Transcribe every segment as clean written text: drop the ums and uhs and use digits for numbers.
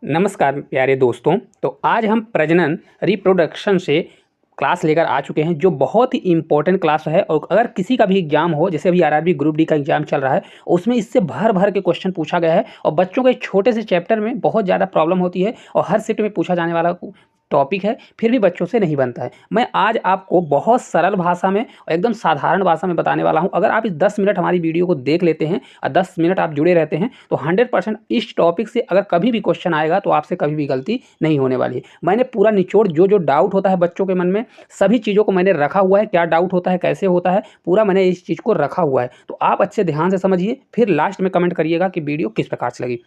नमस्कार प्यारे दोस्तों। तो आज हम प्रजनन रिप्रोडक्शन से क्लास लेकर आ चुके हैं, जो बहुत ही इंपॉर्टेंट क्लास है। और अगर किसी का भी एग्जाम हो, जैसे अभी आरआरबी ग्रुप डी का एग्जाम चल रहा है, उसमें इससे भर भर के क्वेश्चन पूछा गया है। और बच्चों के छोटे से चैप्टर में बहुत ज़्यादा प्रॉब्लम होती है और हर शिफ्ट में पूछा जाने वाला टॉपिक है, फिर भी बच्चों से नहीं बनता है। मैं आज आपको बहुत सरल भाषा में और एकदम साधारण भाषा में बताने वाला हूं। अगर आप इस 10 मिनट हमारी वीडियो को देख लेते हैं और 10 मिनट आप जुड़े रहते हैं, तो 100% इस टॉपिक से अगर कभी भी क्वेश्चन आएगा तो आपसे कभी भी गलती नहीं होने वाली है। मैंने पूरा निचोड़ जो जो डाउट होता है बच्चों के मन में, सभी चीज़ों को मैंने रखा हुआ है। क्या डाउट होता है, कैसे होता है, पूरा मैंने इस चीज़ को रखा हुआ है। तो आप अच्छे ध्यान से समझिए, फिर लास्ट में कमेंट करिएगा कि वीडियो किस प्रकार से लगी।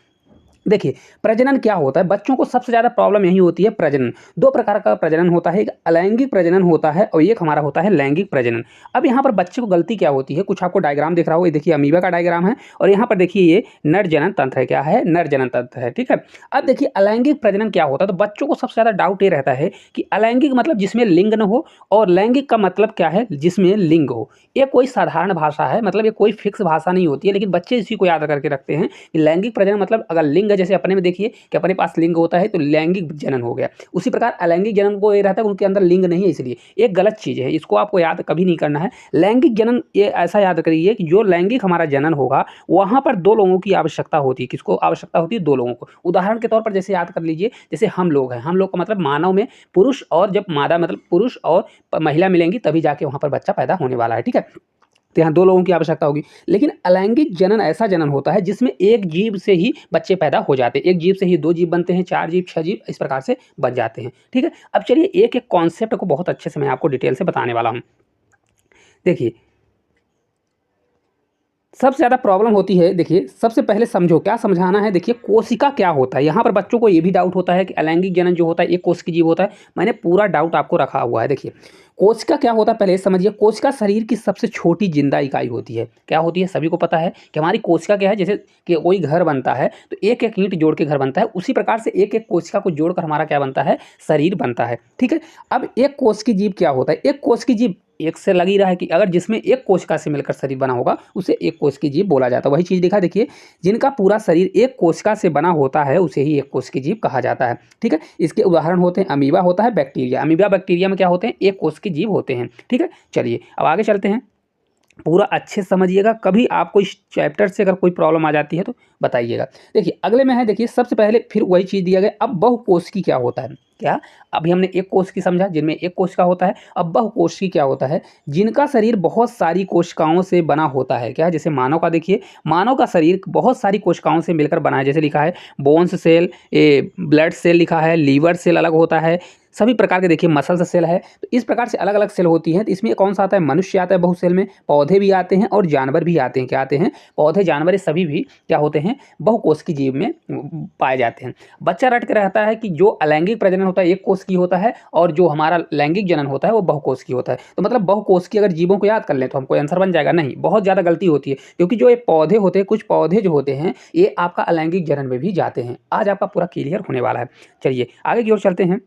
देखिए, प्रजनन क्या होता है। बच्चों को सबसे ज़्यादा प्रॉब्लम यही होती है प्रजनन। दो प्रकार का प्रजनन होता है, एक अलैंगिक प्रजनन होता है और एक हमारा होता है लैंगिक प्रजनन। अब यहाँ पर बच्चे को गलती क्या होती है, कुछ आपको डायग्राम दिख रहा होगा। ये देखिए अमीबा का डायग्राम है और यहाँ पर देखिए ये नर जनन तंत्र है। क्या है? नर जनन तंत्र है। ठीक है। अब देखिए अलैंगिक प्रजनन क्या होता है। तो बच्चों को सबसे ज़्यादा डाउट ये रहता है कि अलैंगिक मतलब जिसमें लिंग न हो, और लैंगिक का मतलब क्या है, जिसमें लिंग हो। ये कोई साधारण भाषा है, मतलब ये कोई फिक्स भाषा नहीं होती है, लेकिन बच्चे इसी को याद करके रखते हैं कि लैंगिक प्रजनन मतलब अगर लिंग है, जैसे अपने में देखिए कि अपने पास लिंग होता है तो लैंगिक जनन हो गया। उसी प्रकार अलैंगिक जनन को ये रहता है कि उनके अंदर लिंग नहीं है, इसलिए एक गलत चीज़ है। इसको आपको याद कभी नहीं करना है। लैंगिक जनन ये ऐसा याद करिए कि जो लैंगिक हमारा जनन होगा, वहाँ पर दो लोगों की आवश्यकता होती है। किसको आवश्यकता होती है? दो लोगों को। उदाहरण के तौर पर जैसे याद कर लीजिए, जैसे हम लोग हैं, हम लोग का मतलब मानव में पुरुष और जब मादा मतलब पुरुष और महिला मिलेंगी तभी जाके वहाँ पर बच्चा पैदा होने वाला है। ठीक है। तो यहाँ दो लोगों की आवश्यकता होगी। लेकिन अलैंगिक जनन ऐसा जनन होता है जिसमें एक जीव से ही बच्चे पैदा हो जाते हैं। एक जीव से ही दो जीव बनते हैं, चार जीव, छह जीव, इस प्रकार से बन जाते हैं। ठीक है। अब चलिए एक एक कॉन्सेप्ट को बहुत अच्छे से मैं आपको डिटेल से बताने वाला हूँ। देखिए, सबसे ज़्यादा प्रॉब्लम होती है। देखिए, सबसे पहले समझो क्या समझाना है। देखिए, कोशिका क्या होता है। यहाँ पर बच्चों को ये भी डाउट होता है कि अलैंगिक जनन जो होता है एक कोशिकीय जीव होता है। मैंने पूरा डाउट आपको रखा हुआ है। देखिए, कोशिका क्या होता है पहले समझिए। कोशिका शरीर की सबसे छोटी जिंदा इकाई होती है। क्या होती है? सभी को पता है कि हमारी कोशिका क्या है। जैसे कि कोई घर बनता है तो एक एक ईंट जोड़ के घर बनता है, उसी प्रकार से एक एक कोशिका को जोड़कर हमारा क्या बनता है? शरीर बनता है। ठीक है। अब एक कोशिकीय जीव क्या होता है? एक कोशिकीय जीव एक से लगी रहा है कि अगर जिसमें एक कोशिका से मिलकर शरीर बना होगा उसे एक कोशिकीय जीव बोला जाता है। वही चीज़ दिखा। देखिए, जिनका पूरा शरीर एक कोशिका से बना होता है उसे ही एक कोशिकीय जीव कहा जाता है। ठीक है। इसके उदाहरण होते हैं अमीबा होता है, बैक्टीरिया। अमीबा बैक्टीरिया में क्या होते हैं? एक कोशिकीय जीव होते हैं। ठीक है। चलिए अब आगे चलते हैं। पूरा अच्छे से समझिएगा। कभी आपको इस चैप्टर से अगर कोई प्रॉब्लम आ जाती है तो बताइएगा। देखिए अगले में है। देखिए सबसे पहले फिर वही चीज़ दिया गया। अब बहुकोशिकी क्या होता है? क्या? अभी हमने एक कोशिकी समझा जिनमें एक कोशिका होता है। अब बहुकोशिकी क्या होता है? जिनका शरीर बहुत सारी कोशिकाओं से बना होता है। क्या? जैसे मानव का देखिए, मानव का शरीर बहुत सारी कोशिकाओं से मिलकर बना है। जैसे लिखा है बोन्स सेल, ब्लड सेल लिखा है, लीवर सेल अलग होता है, सभी प्रकार के देखिए मसल्स सेल है। तो इस प्रकार से अलग अलग सेल होती हैं। तो इसमें कौन सा आता है? मनुष्य आता है बहु सेल में, पौधे भी आते हैं और जानवर भी आते हैं। क्या आते हैं? पौधे, जानवर, ये सभी भी क्या होते हैं? बहुकोशिकीय जीव में पाए जाते हैं। बच्चा रट के रहता है कि जो अलैंगिक प्रजनन होता है एक कोशिकीय होता है और जो हमारा लैंगिक जनन होता है वो बहुकोशिकीय होता है। तो मतलब बहुकोशिकीय अगर जीवों को याद कर लें तो हमको आंसर बन जाएगा? नहीं, बहुत ज़्यादा गलती होती है। क्योंकि जो ये पौधे होते हैं, कुछ पौधे जो होते हैं ये आपका अलैंगिक जनन में भी जाते हैं। आज आपका पूरा क्लियर होने वाला है। चलिए आगे की ओर चलते हैं।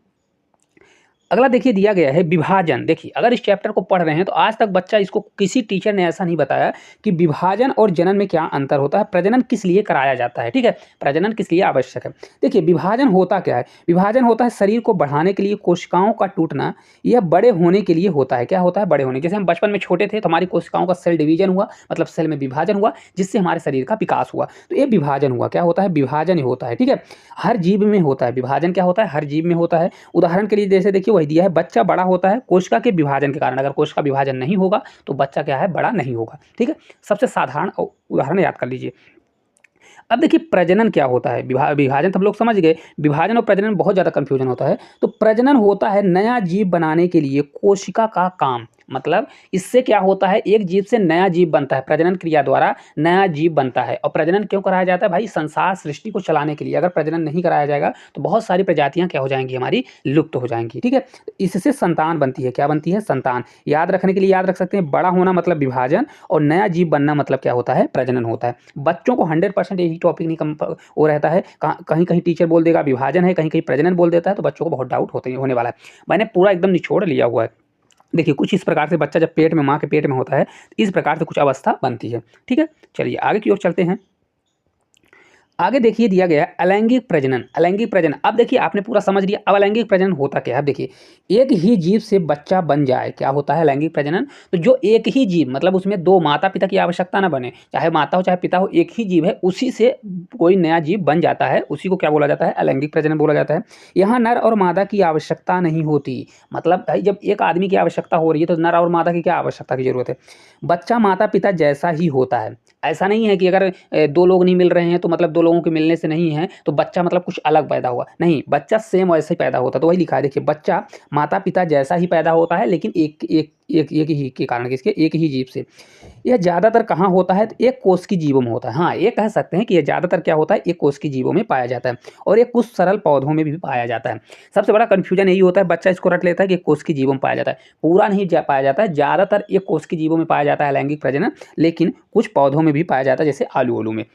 अगला देखिए दिया गया है विभाजन। देखिए अगर इस चैप्टर को पढ़ रहे हैं तो आज तक बच्चा इसको किसी टीचर ने ऐसा नहीं बताया कि विभाजन और जनन में क्या अंतर होता है, प्रजनन किस लिए कराया जाता है। ठीक है। प्रजनन किस लिए आवश्यक है। देखिए विभाजन होता क्या है? विभाजन होता है शरीर को बढ़ाने के लिए कोशिकाओं का टूटना। यह बड़े होने के लिए होता है। क्या होता है? बड़े होने। जैसे हम बचपन में छोटे थे तो हमारी कोशिकाओं का सेल डिवीजन हुआ, मतलब सेल में विभाजन हुआ, जिससे हमारे शरीर का विकास हुआ। तो ये विभाजन हुआ। क्या होता है? विभाजन ही होता है। ठीक है। हर जीव में होता है विभाजन। क्या होता है? हर जीव में होता है। उदाहरण के लिए जैसे देखिए वही दिया है, बच्चा बड़ा होता है कोशिका के विभाजन के कारण। अगर कोशिका विभाजन नहीं होगा तो बच्चा क्या है? बड़ा नहीं होगा। ठीक है। सबसे साधारण उदाहरण याद कर लीजिए। अब देखिए प्रजनन क्या होता है। विभाजन तो हम लोग समझ गए। विभाजन और प्रजनन बहुत ज़्यादा कंफ्यूजन होता है। तो प्रजनन होता है नया जीव बनाने के लिए कोशिका का काम। मतलब इससे क्या होता है? एक जीव से नया जीव बनता है। प्रजनन क्रिया द्वारा नया जीव बनता है। और प्रजनन क्यों कराया जाता है भाई? संसार सृष्टि को चलाने के लिए। अगर प्रजनन नहीं कराया जाएगा तो बहुत सारी प्रजातियां क्या हो जाएंगी? हमारी लुप्त हो जाएंगी। ठीक है। इससे संतान बनती है। क्या बनती है? संतान। याद रखने के लिए याद रख सकते हैं, बड़ा होना मतलब विभाजन और नया जीव बनना मतलब क्या होता है? प्रजनन होता है। बच्चों को 100% यही टॉपिक नहीं कम वो रहता है। कहीं कहीं टीचर बोल देगा विभाजन है, कहीं कहीं प्रजनन बोल देता है, तो बच्चों को बहुत डाउट होने वाला है। मैंने पूरा एकदम निचोड़ लिया हुआ है। देखिए कुछ इस प्रकार से बच्चा जब पेट में, माँ के पेट में होता है, इस प्रकार से कुछ अवस्था बनती है। ठीक है। चलिए आगे की ओर चलते हैं। आगे देखिए दिया गया है अलैंगिक प्रजनन। अलैंगिक प्रजनन, अब देखिए आपने पूरा समझ लिया। अब अलैंगिक प्रजनन होता क्या है, अब देखिए एक ही जीव से बच्चा बन जाए, क्या होता है अलैंगिक प्रजनन। तो जो एक ही जीव, मतलब उसमें दो माता पिता की आवश्यकता ना बने, चाहे माता हो चाहे पिता हो, एक ही जीव है, उसी से कोई नया जीव बन जाता है, उसी को क्या बोला जाता है, अलैंगिक प्रजनन बोला जाता है। यहाँ नर और मादा की आवश्यकता नहीं होती। मतलब भाई जब एक आदमी की आवश्यकता हो रही है तो नर और मादा की क्या आवश्यकता की जरूरत है। बच्चा माता पिता जैसा ही होता है। ऐसा नहीं है कि अगर दो लोग नहीं मिल रहे हैं तो मतलब दो लोगों के मिलने से नहीं है तो बच्चा मतलब कुछ अलग पैदा हुआ, नहीं, बच्चा सेम वैसे ही पैदा होता है। तो वही लिखा है देखिए, बच्चा माता पिता जैसा ही पैदा होता है, लेकिन एक ही के कारण, किसके, एक ही जीव से। यह ज़्यादातर कहाँ होता है, तो एक कोष की जीवों में होता है। हाँ, ये कह सकते हैं कि यह ज़्यादातर क्या होता है, एक कोष की जीवों में पाया जाता है, और ये कुछ सरल पौधों में भी पाया जाता है। सबसे बड़ा कन्फ्यूजन यही होता है, बच्चा इसको रट लेता है कि एक कोष की जीवों में पाया जाता है, पूरा नहीं पाया जाता है। ज़्यादातर एक कोष की जीवों में पाया जाता है लैंगिक प्रजनन, लेकिन कुछ पौधों में भी पाया जाता है, जैसे आलू ओलू में।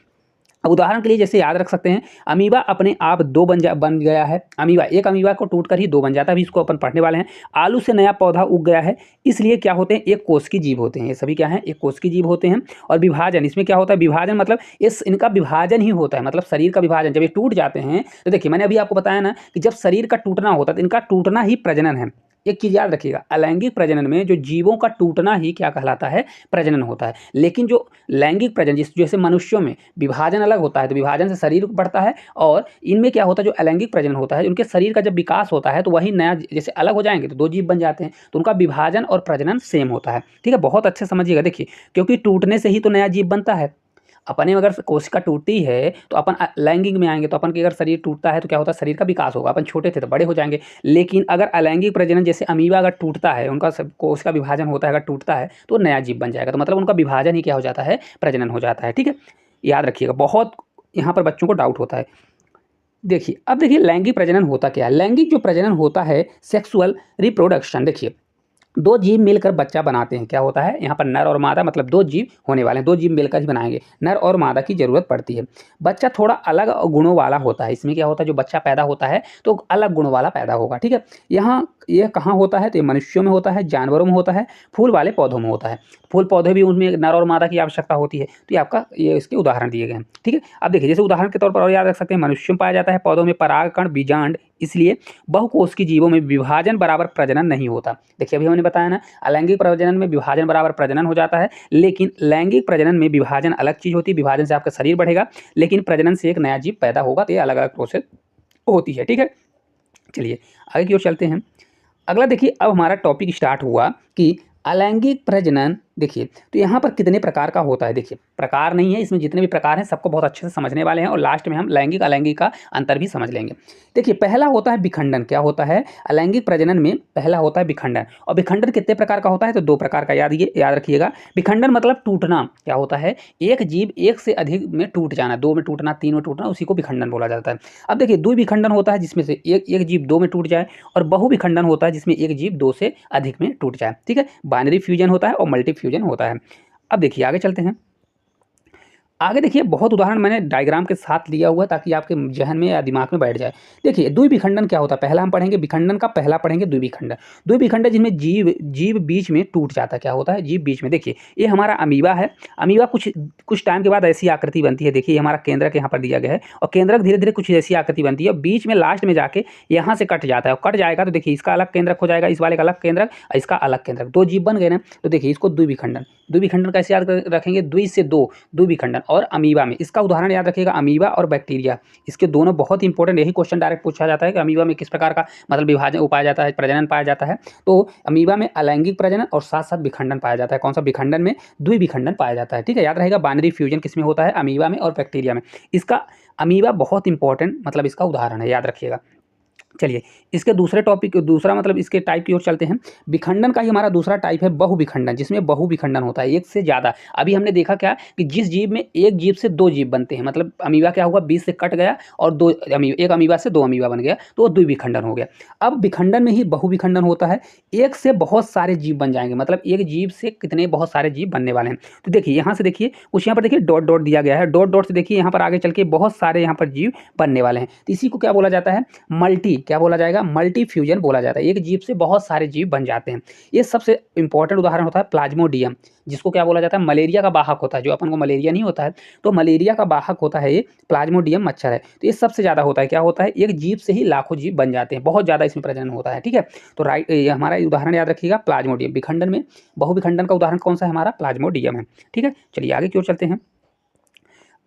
अब उदाहरण के लिए जैसे याद रख सकते हैं, अमीबा अपने आप दो बन गया है। अमीबा, एक अमीबा को टूटकर ही दो बन जाता है, अभी इसको अपन पढ़ने वाले हैं। आलू से नया पौधा उग गया है, इसलिए क्या होते हैं, एक कोष की जीव होते हैं। ये सभी क्या हैं, एक कोष की जीव होते हैं। और विभाजन, इसमें क्या होता है, विभाजन मतलब इस इनका विभाजन ही होता है, मतलब शरीर का विभाजन। जब ये टूट जाते हैं तो देखिए मैंने अभी आपको बताया ना कि जब शरीर का टूटना होता है तो इनका टूटना ही प्रजनन है। एक चीज याद रखिएगा, अलैंगिक प्रजनन में जो जीवों का टूटना ही क्या कहलाता है, प्रजनन होता है। लेकिन जो लैंगिक प्रजनन, जैसे मनुष्यों में विभाजन अलग होता है, तो विभाजन से शरीर बढ़ता है, और इनमें क्या होता है, जो अलैंगिक प्रजनन होता है, उनके शरीर का जब विकास होता है तो वही नया, जैसे अलग हो जाएंगे तो दो जीव बन जाते हैं, तो उनका विभाजन और प्रजनन सेम होता है। ठीक है, बहुत अच्छे समझिएगा। देखिए, क्योंकि टूटने से ही तो नया जीव बनता है। अपने अगर कोशिका टूटती है तो अपन लैंगिक में आएंगे, तो अपन के अगर शरीर टूटता है तो क्या होता है, शरीर का विकास होगा। अपन छोटे थे तो बड़े हो जाएंगे। लेकिन अगर अलैंगिक प्रजनन, जैसे अमीबा अगर टूटता है, उनका कोशिका विभाजन होता है, अगर टूटता है तो नया जीव बन जाएगा। तो मतलब उनका विभाजन ही क्या हो जाता है, प्रजनन हो जाता है। ठीक है, याद रखिएगा, बहुत यहाँ पर बच्चों को डाउट होता है। देखिए, अब देखिए लैंगिक प्रजनन होता क्या है। लैंगिक जो प्रजनन होता है, सेक्सुअल रिप्रोडक्शन। देखिए, दो जीव मिलकर बच्चा बनाते हैं, क्या होता है यहाँ पर, नर और मादा, मतलब दो जीव होने वाले हैं, दो जीव मिलकर ही बनाएंगे, नर और मादा की जरूरत पड़ती है। बच्चा थोड़ा अलग गुणों वाला होता है। इसमें क्या होता है, जो बच्चा पैदा होता है तो अलग गुणों वाला पैदा होगा। ठीक है, यहाँ यह कहाँ होता है, तो ये मनुष्यों में होता है, जानवरों में होता है, फूल वाले पौधों में होता है। फूल पौधे भी, उनमें नर और मादा की आवश्यकता होती है। तो ये आपका, ये इसके उदाहरण दिए गए हैं। ठीक है, अब देखिए, जैसे उदाहरण के तौर पर और याद रख सकते हैं, मनुष्यों में पाया जाता है, पौधों में परागकण बीजांड, इसलिए बहुकोष की जीवों में विभाजन बराबर प्रजनन नहीं होता। देखिए, अभी हमने बताया ना, अलैंगिक प्रजनन में विभाजन बराबर प्रजनन हो जाता है, लेकिन लैंगिक प्रजनन में विभाजन अलग चीज होती है। विभाजन से आपका शरीर बढ़ेगा, लेकिन प्रजनन से एक नया जीव पैदा होगा। तो ये अलग अलग प्रोसेस होती है। ठीक है, चलिए आगे की ओर चलते हैं। अगला देखिए, अब हमारा टॉपिक स्टार्ट हुआ कि अलैंगिक प्रजनन। देखिए, तो यहाँ पर कितने प्रकार का होता है। देखिए, प्रकार नहीं है इसमें, जितने भी प्रकार हैं सबको बहुत अच्छे से समझने वाले हैं, और लास्ट में हम लैंगिक अलैंगिक का अंतर भी समझ लेंगे। देखिए, पहला होता है विखंडन। क्या होता है, अलैंगिक प्रजनन में पहला होता है विखंडन। और विखंडन कितने प्रकार का होता है, तो दो प्रकार का, याद रखिएगा। विखंडन मतलब टूटना। क्या होता है, एक जीव एक से अधिक में टूट जाना, दो में टूटना, तीन में टूटना, उसी को विखंडन बोला जाता है। अब देखिए, द्विविखंडन होता है जिसमें से एक जीव दो में टूट जाए, और बहुविखंडन होता है जिसमें एक जीव दो से अधिक में टूट जाए। ठीक है, बाइनरी फ्यूजन होता है और मल्टी फ्यूजन होता है। अब देखिए आगे चलते हैं। आगे देखिए, बहुत उदाहरण मैंने डायग्राम के साथ लिया हुआ है ताकि आपके जहन में या दिमाग में बैठ जाए। देखिए, द्विविखंडन क्या होता है, पहला हम पढ़ेंगे विखंडन का, पहला पढ़ेंगे द्विविखंडन। द्विविखंडन जिसमें जीव बीच में टूट जाता है। क्या होता है, जीव बीच में। देखिए, ये हमारा अमीबा है। अमीबा कुछ टाइम के बाद ऐसी आकृति बनती है। देखिए, हमारा केंद्रक यहाँ पर दिया गया है, और केंद्रक धीरे धीरे कुछ ऐसी आकृति बनती है, और बीच में लास्ट में जाके यहाँ से कट जाता है, और कट जाएगा तो देखिए इसका अलग केंद्रक हो जाएगा, इस वाले का अलग केंद्रक, इसका अलग केंद्रक, दो जीव बन गए ना। तो देखिए, इसको द्विविखंडन। द्विविखंडन कैसे याद रखेंगे, द्वि से दो, द्विविखंडन। और अमीबा में इसका उदाहरण याद रखिएगा, अमीबा और बैक्टीरिया, इसके दोनों बहुत इंपॉर्टेंट। यही क्वेश्चन डायरेक्ट पूछा जाता है कि अमीबा में किस प्रकार का मतलब विभाजन पाया जाता है, प्रजनन पाया जाता है। तो अमीबा में अलैंगिक प्रजनन और साथ साथ विखंडन पाया जाता है। कौन सा, विखंडन में द्विविखंडन पाया जाता है। ठीक है, याद रहेगा, बाइनरी फ्यूजन किसमें होता है, अमीबा में और बैक्टीरिया में। इसका अमीबा बहुत इंपॉर्टेंट मतलब इसका उदाहरण है, याद रखिएगा। चलिए, इसके दूसरे टॉपिक, दूसरा मतलब इसके टाइप की ओर चलते हैं। विखंडन का ही हमारा दूसरा टाइप है बहुविखंडन, जिसमें बहुविखंडन होता है, एक से ज़्यादा। अभी हमने देखा क्या कि जिस जीव में एक जीव से दो जीव बनते हैं, मतलब अमीबा क्या हुआ, बीच से कट गया और एक अमीबा से दो अमीबा बन गया, तो वो द्विविखंडन हो गया। अब विखंडन में ही बहुविखंडन होता है, एक से बहुत सारे जीव बन जाएंगे, मतलब एक जीव से कितने बहुत सारे जीव बनने वाले हैं। तो देखिए, यहाँ से देखिए कुछ, यहाँ पर देखिए डॉट डॉट दिया गया है, डॉट डॉट से देखिए यहाँ पर आगे चल के बहुत सारे यहाँ पर जीव बनने वाले हैं। तो इसी को क्या बोला जाता है, मल्टी, क्या बोला जाएगा, मल्टी फ्यूजन बोला जाता है। एक जीव से बहुत सारे जीव बन जाते हैं। ये सबसे इंपॉर्टेंट उदाहरण होता है प्लाज्मोडियम, जिसको क्या बोला जाता है, मलेरिया का वाहक होता है। जो अपन को मलेरिया नहीं होता है, तो मलेरिया का वाहक होता है ये प्लाज्मोडियम मच्छर है। तो ये सबसे ज़्यादा होता है, क्या होता है, एक जीव से ही लाखों जीव बन जाते हैं, बहुत ज़्यादा इसमें प्रजनन होता है। ठीक है, तो राइट, ये हमारा उदाहरण याद रखिएगा प्लाज्मोडियम। विखंडन में बहुविखंडन का उदाहरण कौन सा है, हमारा प्लाज्मोडियम है। ठीक है, चलिए आगे की ओर चलते हैं।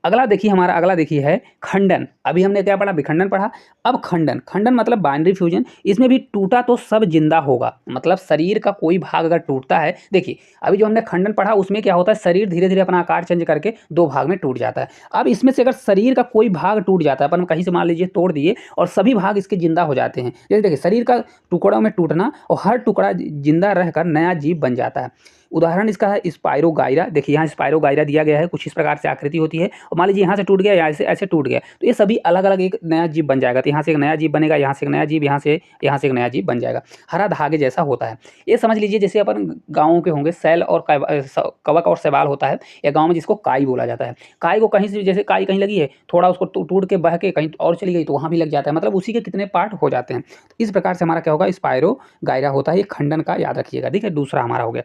अगला देखिए, हमारा अगला देखिए है खंडन। अभी हमने क्या पढ़ा, विखंडन पढ़ा। अब खंडन, खंडन मतलब बाइनरी फ्यूजन। इसमें भी टूटा तो सब जिंदा होगा, मतलब शरीर का कोई भाग अगर टूटता है, देखिए अभी जो हमने खंडन पढ़ा उसमें क्या होता है, शरीर धीरे धीरे अपना आकार चेंज करके दो भाग में टूट जाता है। अब इसमें से अगर शरीर का कोई भाग टूट जाता है, अपन कहीं से मान लीजिए तोड़ दिए और सभी भाग इसके जिंदा हो जाते हैं, जैसे देखिए शरीर का टुकड़ों में टूटना और हर टुकड़ा जिंदा रहकर नया जीव बन जाता है। उदाहरण इसका है स्पाइरोगाइरा। देखिए यहाँ स्पाइरोगाइरा दिया गया है, कुछ इस प्रकार से आकृति होती है, और मान लीजिए यहाँ से टूट गया, यहाँ से ऐसे टूट गया, तो ये सभी अलग अलग एक नया जीव बन जाएगा। तो यहाँ से एक नया जीव बनेगा, यहाँ से एक नया जीव, यहाँ से एक नया जीव बन जाएगा। हरा धागे जैसा होता है। ये समझ लीजिए जैसे अपन गाँवों के होंगे, सेल और कवक और शैवाल होता है, या गाँव में जिसको काई बोला जाता है। काई को कहीं से, जैसे काई कहीं लगी है, थोड़ा उसको टूट के बह के कहीं और चली गई तो वहाँ भी लग जाता है, मतलब उसी के कितने पार्ट हो जाते हैं। तो इस प्रकार से हमारा क्या होगा, स्पाइरोगाइरा होता है। ये खंडन का याद रखिएगा। ठीक है, दूसरा हमारा हो गया।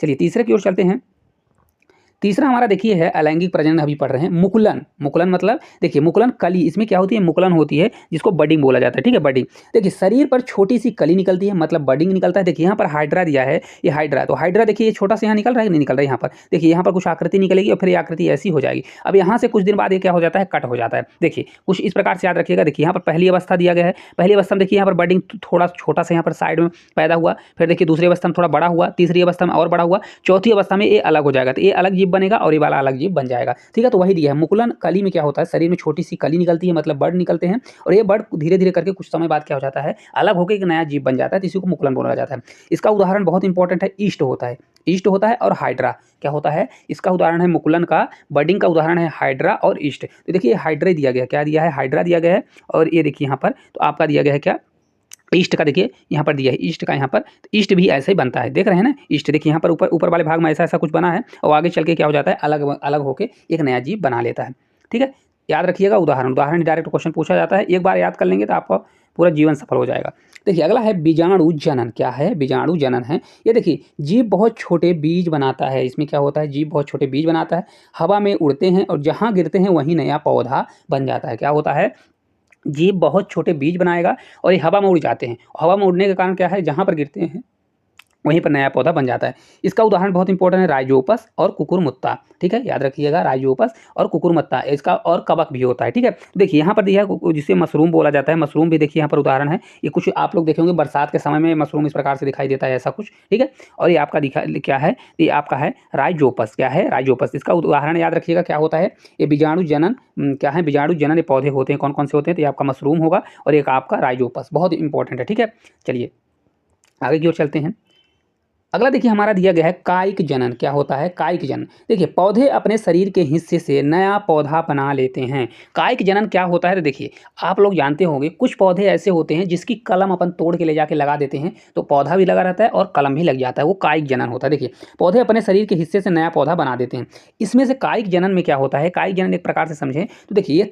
चलिए तीसरे की ओर चलते हैं। तीसरा हमारा देखिए है अलैंगिक प्रजनन, अभी पढ़ रहे हैं। मुकुलन, मुकुलन मतलब देखिए मुकुलन कली, इसमें क्या होती है, मुकुलन होती है, जिसको बडिंग बोला जाता है। ठीक है, बडिंग। देखिए शरीर पर छोटी सी कली निकलती है, मतलब बडिंग निकलता है। देखिए यहाँ पर हाइड्रा दिया है, ये हाइड्रा, तो हाइड्रा देखिए ये छोटा सा यहाँ निकल रहा है, नहीं निकल रहा है यहाँ पर। देखिए यहाँ पर कुछ आकृति निकलेगी और फिर ये आकृति ऐसी हो जाएगी। अब यहाँ से कुछ दिन बाद ये क्या हो जाता है, कट हो जाता है। देखिए कुछ इस प्रकार से याद रखिएगा। देखिए यहाँ पर पहली अवस्था दिया गया है, पहली अवस्था में देखिए यहाँ पर बडिंग थोड़ा छोटा सा यहाँ पर साइड में पैदा हुआ, फिर देखिए दूसरी अवस्था में थोड़ा बड़ा हुआ, तीसरी अवस्था में और बड़ा हुआ, चौथी अवस्था में ये अलग हो जाएगा, तो ये अलग जीव बनेगा और ये वाला अलग जीव बन जाएगा। ठीक है, तो वही दिया है। मुकुलन कली में क्या होता है, शरीर में छोटी सी कली निकलती है, मतलब बर्ड निकलते हैं, और ये बर्ड धीरे धीरे करके कुछ समय बाद क्या हो जाता है, अलग होकर एक नया जीव बन जाता है, तो इसी को मुकुलन बोला जाता है। इसका उदाहरण बहुत इंपॉर्टेंट है, ईस्ट होता है। ईस्ट होता है और हाइड्रा क्या होता है, इसका उदाहरण है मुकुलन का, बर्डिंग का उदाहरण है हाइड्रा और ईस्ट। तो देखिए हाइड्रा दिया गया, क्या दिया है, हाइड्रा दिया गया है, और ये देखिए यहाँ पर तो आपका दिया गया है क्या, ईस्ट का। देखिए यहाँ पर दिया है ईस्ट का, यहाँ पर तो ईस्ट भी ऐसे ही बनता है, देख रहे हैं ना। ईस्ट देखिए यहाँ पर ऊपर ऊपर वाले भाग में ऐसा ऐसा कुछ बना है, और आगे चल के क्या हो जाता है, अलग अलग होकर एक नया जीव बना लेता है। ठीक है, याद रखिएगा उदाहरण, उदाहरण डायरेक्ट क्वेश्चन पूछा जाता है, एक बार याद कर लेंगे तो आपका पूरा जीवन सफल हो जाएगा। देखिए अगला है बीजाणु जनन। क्या है, बीजाणु जनन है। ये देखिए जीव बहुत छोटे बीज बनाता है। इसमें क्या होता है, जीव बहुत छोटे बीज बनाता है, हवा में उड़ते हैं और जहाँ गिरते हैं वहीं नया पौधा बन जाता है। क्या होता है, जीव बहुत छोटे बीज बनाएगा और ये हवा में उड़ जाते हैं। हवा में उड़ने के कारण क्या है, जहाँ पर गिरते हैं वहीं पर नया पौधा बन जाता है। इसका उदाहरण बहुत इंपॉर्टेंट है, राइजोपस और कुकुरमुत्ता। ठीक है, याद रखिएगा, राइजोपस और कुकुरमुत्ता, इसका और कवक भी होता है। ठीक है, तो देखिए यहाँ पर दिया है जिसे मशरूम बोला जाता है, मशरूम भी देखिए यहाँ पर उदाहरण है। ये कुछ आप लोग देखेंगे बरसात के समय में मशरूम इस प्रकार से दिखाई देता है, ऐसा कुछ। ठीक है, और ये आपका दिखा क्या है, ये आपका है राइजोपस। क्या है, राइजोपस। इसका उदाहरण याद रखिएगा क्या होता है, ये बीजाणु जनन। क्या है, बीजाणु जनन ये पौधे होते हैं, कौन कौन से होते हैं, तो ये आपका मशरूम होगा और एक आपका राइजोपस, बहुत इंपॉर्टेंट है। ठीक है, चलिए आगे की ओर चलते हैं। अगला देखिए हमारा दिया गया है कायिक जनन। क्या होता है, कायिक जनन। देखिए पौधे अपने शरीर के हिस्से से नया पौधा बना लेते हैं। कायिक जनन क्या होता है, तो देखिए आप लोग जानते होंगे कुछ पौधे ऐसे होते हैं जिसकी कलम अपन तोड़ के ले जाके लगा देते हैं, तो पौधा भी लगा रहता है और कलम भी लग जाता है, वो कायिक जनन होता है। देखिए पौधे अपने शरीर के हिस्से से नया पौधा बना देते हैं। इसमें से कायिक जनन में क्या होता है, कायिक जनन एक प्रकार से समझें तो देखिए ये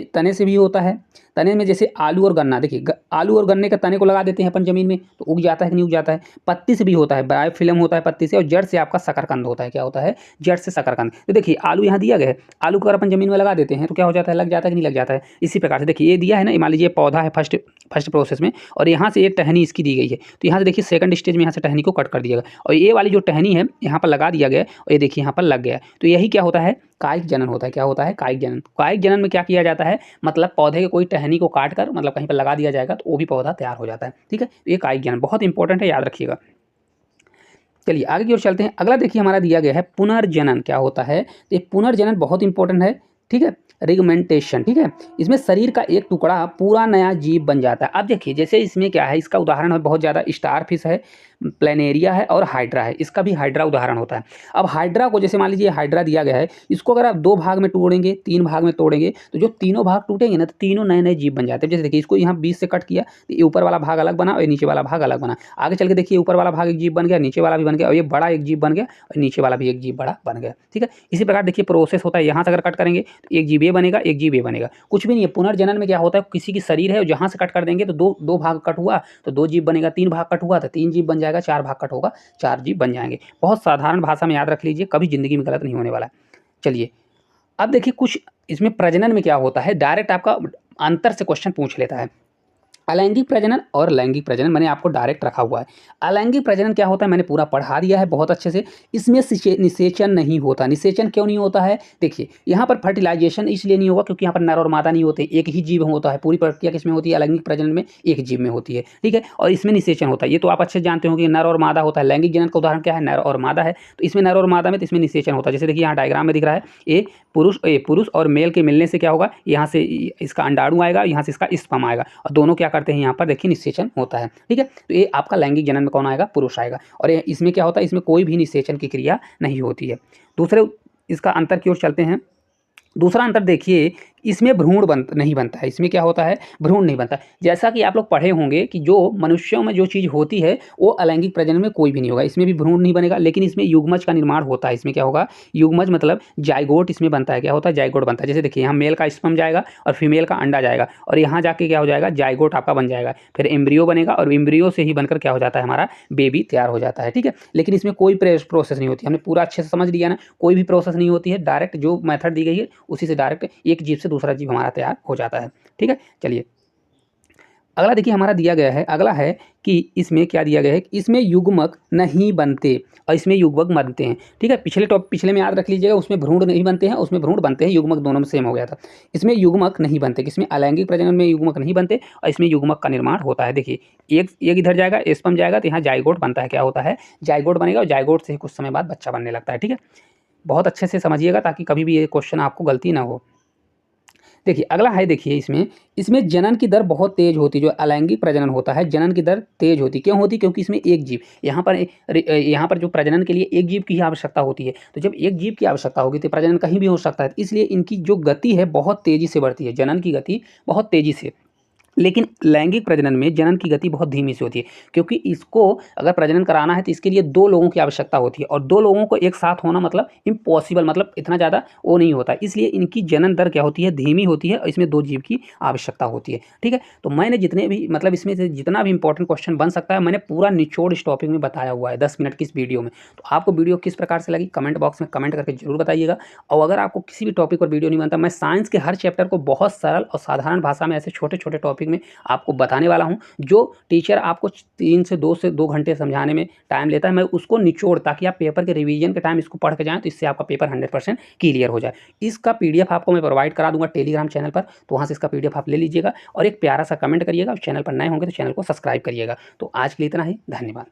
तने से भी होता है। तने में जैसे आलू और गन्ना, देखिए आलू और गन्ने के तने को लगा देते हैं अपन जमीन में, तो उग जाता है कि नहीं उग जाता है। पत्ती से भी होता है, बायोफिल्म होता है पत्ती से, और जड़ से आपका शकरकंद होता है। क्या होता है, जड़ से शकरकंद। तो देखिए आलू यहाँ दिया गया है, आलू को अगर अपन जमीन में लगा देते हैं तो क्या हो जाता है, लग जाता है कि नहीं लग जाता है। इसी प्रकार से देखिए ये दिया है ना, मान लीजिए पौधा है फर्स्ट प्रोसेस में, और यहाँ से एक टहनी इसकी दी गई है, तो यहाँ से देखिए सेकंड स्टेज में यहाँ से टहनी को कट कर दिया गया, और ये वाली जो टहनी है यहाँ पर लगा दिया गया, और ये देखिए यहाँ पर लग गया। तो यही क्या होता है, कायिक जनन होता है। क्या होता है, कायिक जनन। कायिक जनन में क्या किया जाता है, मतलब पौधे के कोई टहनी को काट कर मतलब कहीं पर लगा दिया जाएगा, तो वो भी पौधा तैयार हो जाता है। ठीक है, तो ये कायिक जनन बहुत इंपॉर्टेंट है, याद रखिएगा। चलिए आगे की ओर चलते हैं। अगला देखिए हमारा दिया गया है पुनर्जनन। क्या होता है, तो ये पुनर्जनन बहुत इंपॉर्टेंट है। ठीक है, रिगमेंटेशन। ठीक है, इसमें शरीर का एक टुकड़ा पूरा नया जीव बन जाता है। अब देखिए जैसे इसमें क्या है, इसका उदाहरण है बहुत ज़्यादा स्टारफिश है, प्लेनेरिया है और हाइड्रा है। इसका भी हाइड्रा उदाहरण होता है। अब हाइड्रा को जैसे मान लीजिए हाइड्रा दिया गया है, इसको अगर आप 2 भाग में तोड़ेंगे, 3 भाग में तोड़ेंगे, तो जो तीनों भाग टूटेंगे ना, तो तीनों नए नए जीव बन जाते हैं। जैसे देखिए इसको यहाँ बीच से कट किया, तो ये ऊपर वाला भाग अलग बना और नीचे वाला भाग अलग बना। आगे चल के देखिए ऊपर वाला भाग एक जीव बन गया, नीचे वाला भी बन गया, और ये बड़ा एक जीव बन गया और नीचे वाला भी एक जीव बड़ा बन गया। ठीक है, इसी प्रकार देखिए प्रोसेस होता है। यहाँ से अगर कट करेंगे तो एक जीव ये बनेगा, एक जीव ये बनेगा, कुछ भी नहीं है। पुनर्जनन में क्या होता है, किसी की शरीर है जहाँ से कट कर देंगे तो दो भाग कट हुआ तो 2 जीव बनेगा, 3 भाग कट हुआ तो 3 जीव बन जाएगा, 4 भाग कट होगा 4 जीव बन जाएंगे। बहुत साधारण भाषा में याद रख लीजिए, कभी ज़िंदगी में गलत नहीं होने वाला है। चलिए अब देखिए कुछ इसमें प्रजनन में क्या होता है, डायरेक्ट आपका अंतर से क्वेश्चन पूछ लेता है। अलैंगिक प्रजनन और लैंगिक प्रजनन मैंने आपको डायरेक्ट रखा हुआ है। अलैंगिक प्रजनन क्या होता है मैंने पूरा पढ़ा दिया है बहुत अच्छे से। इसमें निषेचन नहीं होता। निषेचन क्यों नहीं होता है, देखिए यहाँ पर फर्टिलाइजेशन इसलिए नहीं होगा क्योंकि यहाँ पर नर और मादा नहीं होते, एक ही जीव होता है। पूरी प्रक्रिया किसमें होती है, अलैंगिक प्रजनन में एक जीव में होती है, ठीक है। और इसमें निषेचन होता है, ये तो आप अच्छे जानते हो कि नर और मादा होता है। लैंगिक जनन का उदाहरण क्या है, नर और मादा है, तो इसमें नर और मादा में तो इसमें निषेचन होता है। जैसे देखिए यहाँ डायग्राम में दिख रहा है, ये पुरुष और मेल के मिलने से क्या होगा, यहाँ से इसका अंडाणु आएगा, यहाँ से इसका स्पर्म आएगा और दोनों क्या करते हैं, यहाँ पर देखिए निषेचन होता है, ठीक है। तो ये आपका लैंगिक जनन में कौन आएगा, पुरुष आएगा। और इसमें क्या होता है, इसमें कोई भी निषेचन की क्रिया नहीं होती है। दूसरे इसका अंतर की ओर चलते हैं। दूसरा अंतर देखिए, इसमें भ्रूण नहीं बनता है। इसमें क्या होता है, भ्रूण नहीं बनता। जैसा कि आप लोग पढ़े होंगे कि जो मनुष्यों में जो चीज़ होती है वो अलैंगिक प्रजनन में कोई भी नहीं होगा, इसमें भी भ्रूण नहीं बनेगा, लेकिन इसमें युग्मज का निर्माण होता है। इसमें क्या होगा, युग्मज मतलब जाइगोट इसमें बनता है। क्या होता है, जाइगोट बनता है। जैसे देखिए यहाँ मेल का स्पर्म जाएगा और फीमेल का अंडा जाएगा और यहाँ जाके क्या हो जाएगा, जाइगोट आपका बन जाएगा, फिर एम्ब्रियो बनेगा और एम्ब्रियो से ही बनकर क्या हो जाता है, हमारा बेबी तैयार हो जाता है, ठीक है। लेकिन इसमें कोई प्रोसेस नहीं होती। हमने पूरा अच्छे से समझ लिया ना, कोई भी प्रोसेस नहीं होती है, डायरेक्ट जो मेथड दी गई है उसी से डायरेक्ट एक जीव से दूसरा जीव हमारा तैयार हो जाता है, ठीक है। चलिए अगला देखिए हमारा दिया गया है, अगला है कि इसमें क्या दिया गया है, इसमें युग्मक नहीं बनते और इसमें युग्मक बनते हैं, ठीक है। पिछले में याद रख लीजिएगा, उसमें भ्रूण नहीं बनते हैं, उसमें भ्रूण बनते हैं, युग्मक दोनों में सेम हो गया था। इसमें युग्मक नहीं बनते, किसमें, अलैंगिक प्रजनन में युग्मक नहीं बनते और इसमें युग्मक का निर्माण होता है। देखिए एक इधर जाएगा, स्पर्म जाएगा तो यहाँ जाइगोट बनता है। क्या होता है, जाइगोट बनेगा और जाइगोट से कुछ समय बाद बच्चा बनने लगता है, ठीक है। बहुत अच्छे से समझिएगा ताकि कभी भी ये क्वेश्चन आपको गलती ना हो। देखिए अगला है, देखिए इसमें जनन की दर बहुत तेज होती है। जो अलैंगिक प्रजनन होता है जनन की दर तेज होती, क्यों होती, क्योंकि इसमें एक जीव, यहाँ पर जो प्रजनन के लिए एक जीव की ही आवश्यकता होती है। तो जब एक जीव की आवश्यकता होगी तो प्रजनन कहीं भी हो सकता है, इसलिए इनकी जो गति है बहुत तेजी से बढ़ती है, जनन की गति बहुत तेजी से। लेकिन लैंगिक प्रजनन में जनन की गति बहुत धीमी से होती है, क्योंकि इसको अगर प्रजनन कराना है तो इसके लिए 2 लोगों की आवश्यकता होती है और 2 लोगों को एक साथ होना मतलब इम्पॉसिबल, मतलब इतना ज़्यादा वो नहीं होता, इसलिए इनकी जनन दर क्या होती है, धीमी होती है और इसमें 2 जीव की आवश्यकता होती है, ठीक है। तो मैंने जितने भी मतलब इसमें से जितना भी इंपॉर्टेंट क्वेश्चन बन सकता है मैंने पूरा निचोड़ इस टॉपिक में बताया हुआ है 10 मिनट की इस वीडियो में। तो आपको वीडियो किस प्रकार से लगी कमेंट बॉक्स में कमेंट करके जरूर बताइएगा। और अगर आपको किसी भी टॉपिक पर वीडियो नहीं बनता, मैं साइंस के हर चैप्टर को बहुत सरल और साधारण भाषा में ऐसे छोटे छोटे टॉपिक में आपको बताने वाला हूं। जो टीचर आपको 3 से 2 घंटे समझाने में टाइम लेता है, मैं उसको निचोड़, ताकि आप पेपर के रिवीजन के टाइम इसको पढ़ के जाएं तो इससे आपका पेपर 100% क्लियर हो जाए। इसका पीडीएफ आपको मैं प्रोवाइड करा दूंगा टेलीग्राम चैनल पर, तो वहाँ से इसका पीडीएफ आप ले लीजिएगा और एक प्यारा सा कमेंट करिएगा। चैनल पर नए होंगे तो चैनल को सब्सक्राइब करिएगा। तो आज के लिए इतना ही, धन्यवाद।